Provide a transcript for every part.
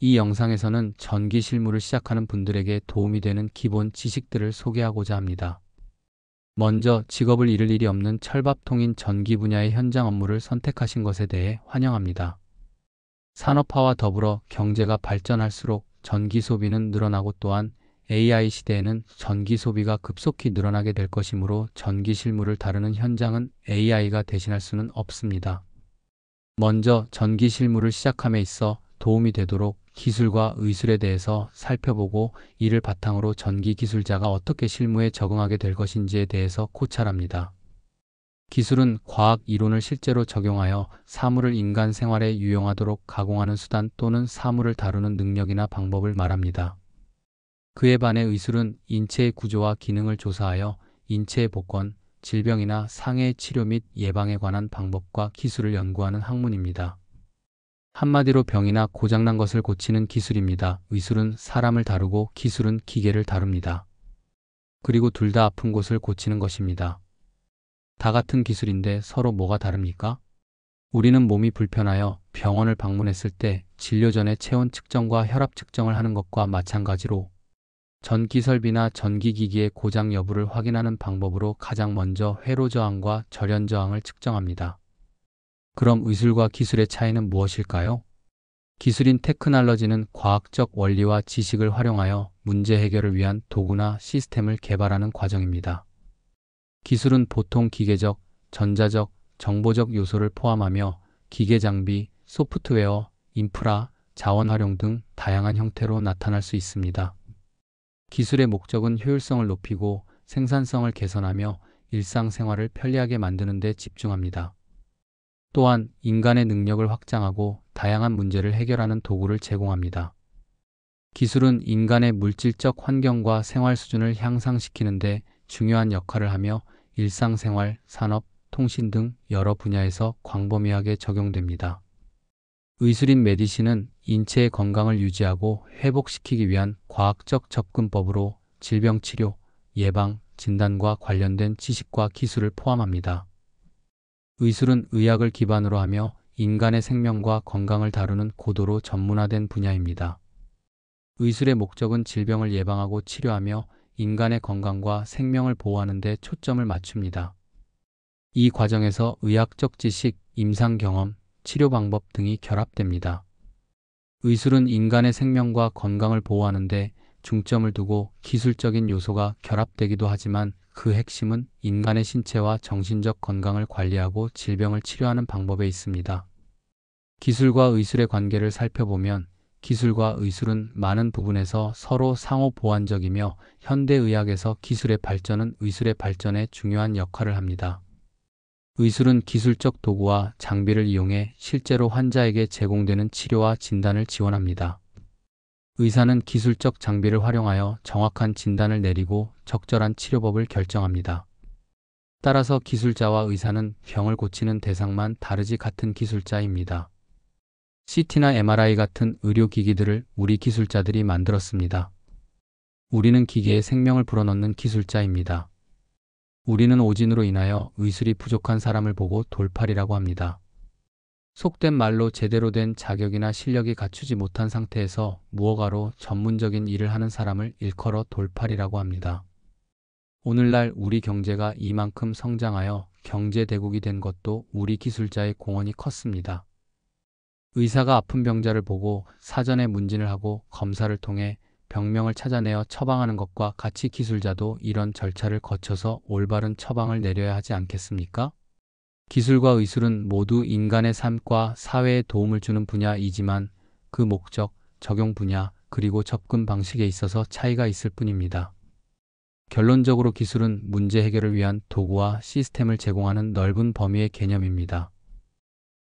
이 영상에서는 전기 실무를 시작하는 분들에게 도움이 되는 기본 지식들을 소개하고자 합니다. 먼저 직업을 잃을 일이 없는 철밥통인 전기 분야의 현장 업무를 선택하신 것에 대해 환영합니다. 산업화와 더불어 경제가 발전할수록 전기 소비는 늘어나고 또한 AI 시대에는 전기 소비가 급속히 늘어나게 될 것이므로 전기 실무를 다루는 현장은 AI가 대신할 수는 없습니다. 먼저 전기 실무를 시작함에 있어 도움이 되도록 기술과 의술에 대해서 살펴보고 이를 바탕으로 전기 기술자가 어떻게 실무에 적응하게 될 것인지에 대해서 고찰합니다. 기술은 과학 이론을 실제로 적용하여 사물을 인간 생활에 유용하도록 가공하는 수단 또는 사물을 다루는 능력이나 방법을 말합니다. 그에 반해 의술은 인체의 구조와 기능을 조사하여 인체의 복권, 질병이나 상해의 치료 및 예방에 관한 방법과 기술을 연구하는 학문입니다. 한마디로 병이나 고장난 것을 고치는 기술입니다. 의술은 사람을 다루고 기술은 기계를 다룹니다. 그리고 둘 다 아픈 곳을 고치는 것입니다. 다 같은 기술인데 서로 뭐가 다릅니까? 우리는 몸이 불편하여 병원을 방문했을 때 진료 전에 체온 측정과 혈압 측정을 하는 것과 마찬가지로 전기 설비나 전기기기의 고장 여부를 확인하는 방법으로 가장 먼저 회로 저항과 절연 저항을 측정합니다. 그럼 의술과 기술의 차이는 무엇일까요? 기술인 테크놀로지는 과학적 원리와 지식을 활용하여 문제 해결을 위한 도구나 시스템을 개발하는 과정입니다. 기술은 보통 기계적, 전자적, 정보적 요소를 포함하며 기계 장비, 소프트웨어, 인프라, 자원 활용 등 다양한 형태로 나타날 수 있습니다. 기술의 목적은 효율성을 높이고 생산성을 개선하며 일상생활을 편리하게 만드는 데 집중합니다. 또한 인간의 능력을 확장하고 다양한 문제를 해결하는 도구를 제공합니다. 기술은 인간의 물질적 환경과 생활 수준을 향상시키는 데 중요한 역할을 하며 일상생활, 산업, 통신 등 여러 분야에서 광범위하게 적용됩니다. 의술인 메디신은 인체의 건강을 유지하고 회복시키기 위한 과학적 접근법으로 질병 치료, 예방, 진단과 관련된 지식과 기술을 포함합니다. 의술은 의학을 기반으로 하며 인간의 생명과 건강을 다루는 고도로 전문화된 분야입니다. 의술의 목적은 질병을 예방하고 치료하며 인간의 건강과 생명을 보호하는 데 초점을 맞춥니다. 이 과정에서 의학적 지식, 임상 경험, 치료 방법 등이 결합됩니다. 의술은 인간의 생명과 건강을 보호하는 데 중점을 두고 기술적인 요소가 결합되기도 하지만 그 핵심은 인간의 신체와 정신적 건강을 관리하고 질병을 치료하는 방법에 있습니다. 기술과 의술의 관계를 살펴보면 기술과 의술은 많은 부분에서 서로 상호 보완적이며 현대의학에서 기술의 발전은 의술의 발전에 중요한 역할을 합니다. 의술은 기술적 도구와 장비를 이용해 실제로 환자에게 제공되는 치료와 진단을 지원합니다. 의사는 기술적 장비를 활용하여 정확한 진단을 내리고 적절한 치료법을 결정합니다. 따라서 기술자와 의사는 병을 고치는 대상만 다르지 같은 기술자입니다. CT나 MRI 같은 의료기기들을 우리 기술자들이 만들었습니다. 우리는 기계에 생명을 불어넣는 기술자입니다. 우리는 오진으로 인하여 의술이 부족한 사람을 보고 돌팔이라고 합니다. 속된 말로 제대로 된 자격이나 실력이 갖추지 못한 상태에서 무허가로 전문적인 일을 하는 사람을 일컬어 돌팔이라고 합니다. 오늘날 우리 경제가 이만큼 성장하여 경제대국이 된 것도 우리 기술자의 공헌이 컸습니다. 의사가 아픈 병자를 보고 사전에 문진을 하고 검사를 통해 병명을 찾아내어 처방하는 것과 같이 기술자도 이런 절차를 거쳐서 올바른 처방을 내려야 하지 않겠습니까? 기술과 의술은 모두 인간의 삶과 사회에 도움을 주는 분야이지만 그 목적, 적용 분야, 그리고 접근 방식에 있어서 차이가 있을 뿐입니다. 결론적으로 기술은 문제 해결을 위한 도구와 시스템을 제공하는 넓은 범위의 개념입니다.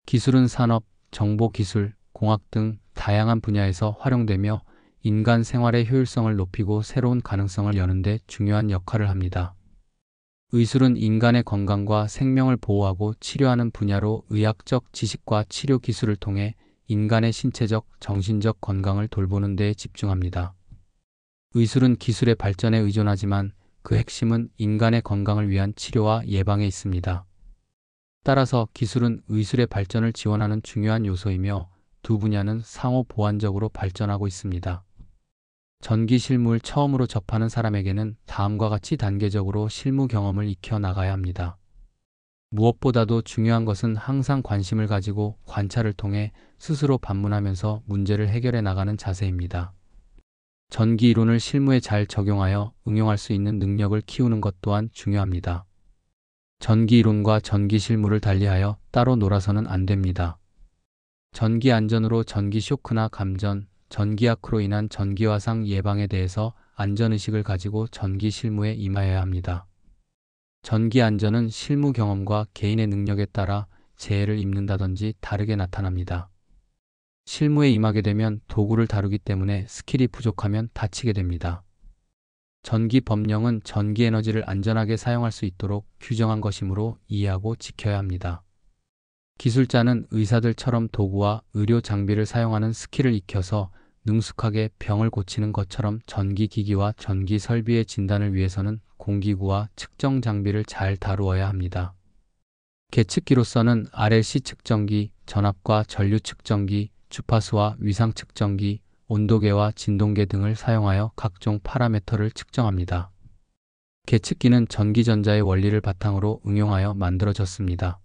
기술은 산업, 정보기술, 공학 등 다양한 분야에서 활용되며 인간 생활의 효율성을 높이고 새로운 가능성을 여는 데 중요한 역할을 합니다. 의술은 인간의 건강과 생명을 보호하고 치료하는 분야로 의학적 지식과 치료 기술을 통해 인간의 신체적, 정신적 건강을 돌보는 데 집중합니다. 의술은 기술의 발전에 의존하지만 그 핵심은 인간의 건강을 위한 치료와 예방에 있습니다. 따라서 기술은 의술의 발전을 지원하는 중요한 요소이며 두 분야는 상호 보완적으로 발전하고 있습니다. 전기 실무를 처음으로 접하는 사람에게는 다음과 같이 단계적으로 실무 경험을 익혀 나가야 합니다. 무엇보다도 중요한 것은 항상 관심을 가지고 관찰을 통해 스스로 반문하면서 문제를 해결해 나가는 자세입니다. 전기 이론을 실무에 잘 적용하여 응용할 수 있는 능력을 키우는 것 또한 중요합니다. 전기 이론과 전기 실무를 달리하여 따로 놀아서는 안 됩니다. 전기 안전으로 전기 쇼크나 감전, 전기약으로 인한 전기화상 예방에 대해서 안전의식을 가지고 전기 실무에 임하여야 합니다. 전기 안전은 실무 경험과 개인의 능력에 따라 재해를 입는다든지 다르게 나타납니다. 실무에 임하게 되면 도구를 다루기 때문에 스킬이 부족하면 다치게 됩니다. 전기 법령은 전기 에너지를 안전하게 사용할 수 있도록 규정한 것이므로 이해하고 지켜야 합니다. 기술자는 의사들처럼 도구와 의료 장비를 사용하는 스킬을 익혀서 능숙하게 병을 고치는 것처럼 전기기기와 전기 설비의 진단을 위해서는 공기구와 측정 장비를 잘 다루어야 합니다. 계측기로서는 RLC 측정기, 전압과 전류 측정기, 주파수와 위상 측정기, 온도계와 진동계 등을 사용하여 각종 파라미터를 측정합니다. 계측기는 전기전자의 원리를 바탕으로 응용하여 만들어졌습니다.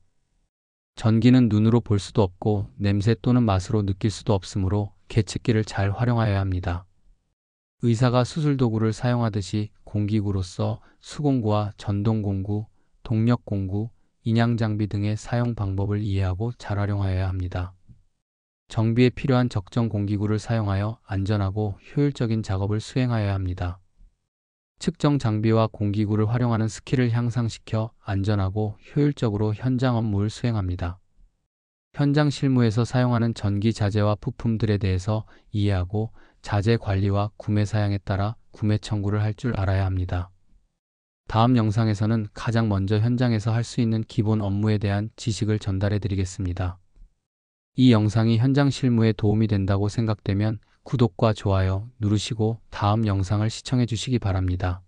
전기는 눈으로 볼 수도 없고 냄새 또는 맛으로 느낄 수도 없으므로 계측기를 잘 활용하여야 합니다. 의사가 수술도구를 사용하듯이 공기구로서 수공구와 전동공구, 동력공구, 인양장비 등의 사용 방법을 이해하고 잘 활용하여야 합니다. 정비에 필요한 적정 공기구를 사용하여 안전하고 효율적인 작업을 수행하여야 합니다. 측정 장비와 공기구를 활용하는 스킬을 향상시켜 안전하고 효율적으로 현장 업무를 수행합니다. 현장 실무에서 사용하는 전기 자재와 부품들에 대해서 이해하고 자재 관리와 구매 사양에 따라 구매 청구를 할 줄 알아야 합니다. 다음 영상에서는 가장 먼저 현장에서 할 수 있는 기본 업무에 대한 지식을 전달해 드리겠습니다. 이 영상이 현장 실무에 도움이 된다고 생각되면 구독과 좋아요 누르시고 다음 영상을 시청해 주시기 바랍니다.